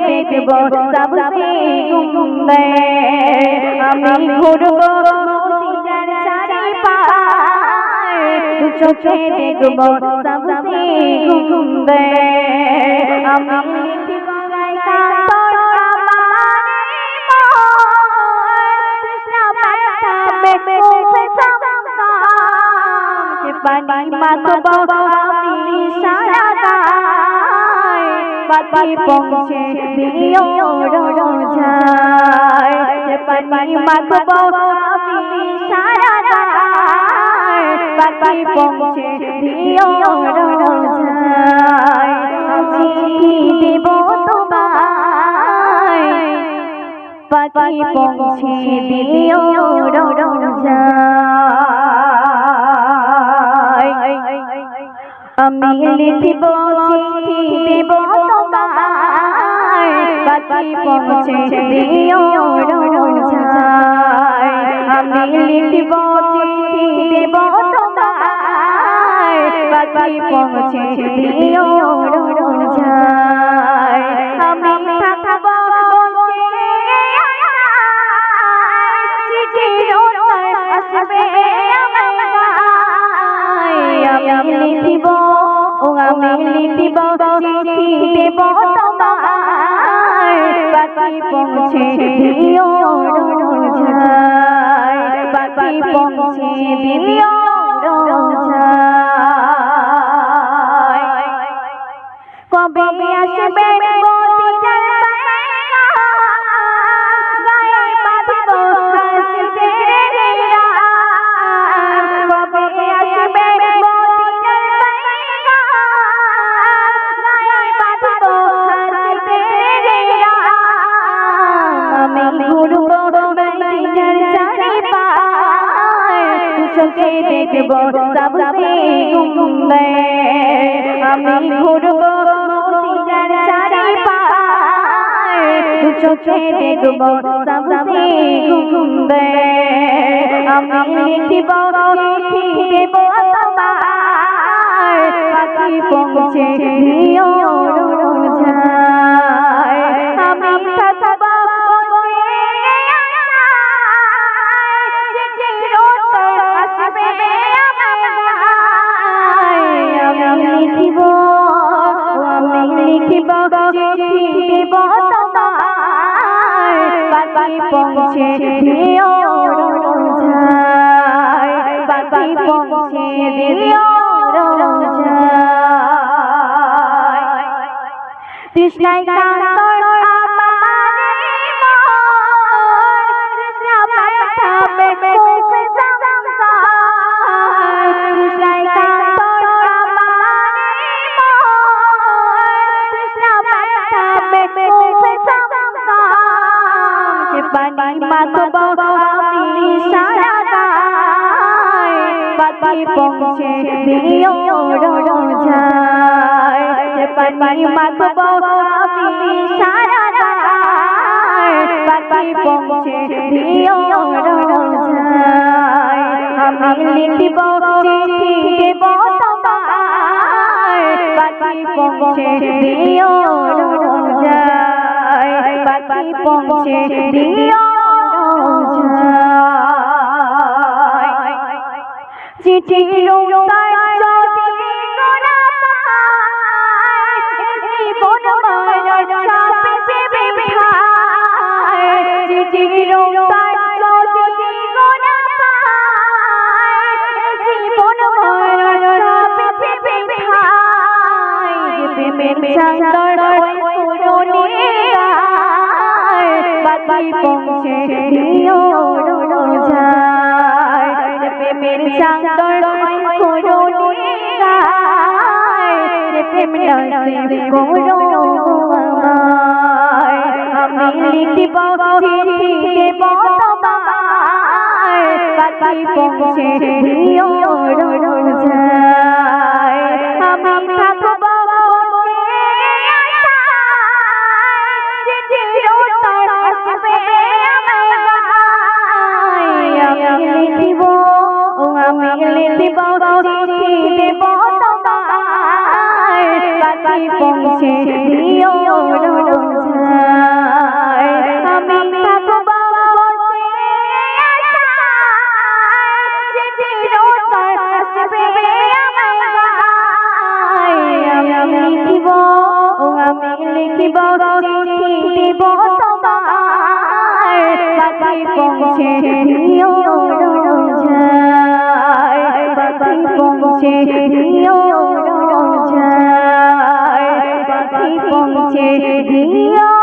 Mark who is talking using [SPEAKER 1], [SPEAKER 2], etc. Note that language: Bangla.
[SPEAKER 1] দেখব सबसे गुंबे আমি ঘুরব মদিনার চারিপাশে দু চোখে দেখব सबसे गुंबे আমি লিখব গায়িকা তোর আমারে কৃষ্ণ পাঠাবে মুখে সামসাম সে পানি মাখব আমি সারা গায় পাখি পৌঁছে দিও রোজায় সে পানি মাখব আমি সারা গায় পাখি পৌঁছে দিও রোজায় চিঠি দেব তোমায় পাখি পৌঁছে দিও রোজায় আমি লিখিব চিঠি দেব তোমায় পাখি পৌঁছে দিও রোজায় আমি লিখিব চিঠি দেব তোমায় পাখি পৌঁছে দিও রোজায় আমি থাকব চিঠির উত্তর আসবে আমি লিখিব আমি লিখিব চিঠি দেব তোমায় পাখি পৌঁছে দিও রোজায় পাখি পৌঁছে দিও রোজায় কবে আসবে মদিনার গায়ে বাঁধব হাসিদের রাত কবে আসবে মদিনার গায়ে বাঁধব হাসিদের রাত আমি ঘুরব মদিনার চারিপাশে দু চোখে দেখব सबसे गुंबे আমি ঘুরব মদিনার চারিপাশে দু চোখে দেখব सबसे गुंबे আমি লিখিব চিঠি দেব তোমায় পাখি পৌঁছে দিও রোজায় আমি থাকব চিঠির উত্তর আসবে আমি লিখিব চিঠি দেব তোমায় পাখি পৌঁছে দিও রোজায় পাখি পৌঁছে দিও রোজায় তৃষ্ণায় কাতর আমারে মন তৃষ্ণা পাঠাবে মুখে সামসাম তৃষ্ণায় কাতর আমারে মন তৃষ্ণা পাঠাবে মুখে সামসাম সে পানি মাখব আমি সারা গায় পাখি পৌঁছে দিও রোজায় সে পানি মাখব আমি সারা গায় পাখি পৌঁছে দিও রোজায় আমি লিখিব চিঠি দেব তোমায় পাখি পৌঁছে দিও রোজায় পাখি পৌঁছে দিও রোজায় চিঠির উত্তর যদি গোনা পায় জীবন মরণ সব যে বিধায় চিঠির উত্তর যদি গোনা পায় জীবন মরণ সব যে বিধায় প্রেমের চাদর ওই তরুণীর গায় পাখি পৌঁছে দিও রোজায় প্রেমের চাদর ওই তরুণীর গায় প্রেম নসিব করো আমায় আমি লিখিব চিঠি দেব তোমায় পাখি পৌঁছে দিও রোজায় আমি থাকব চিঠির উত্তর আসবে আমি লিখিব চিঠি দেব তোমায় পাখি পৌঁছে দিও রোজায়। পৌঁছে দিও রোজায়, পাখি পৌঁছে দিও রোজায়, পাখি পৌঁছে দিও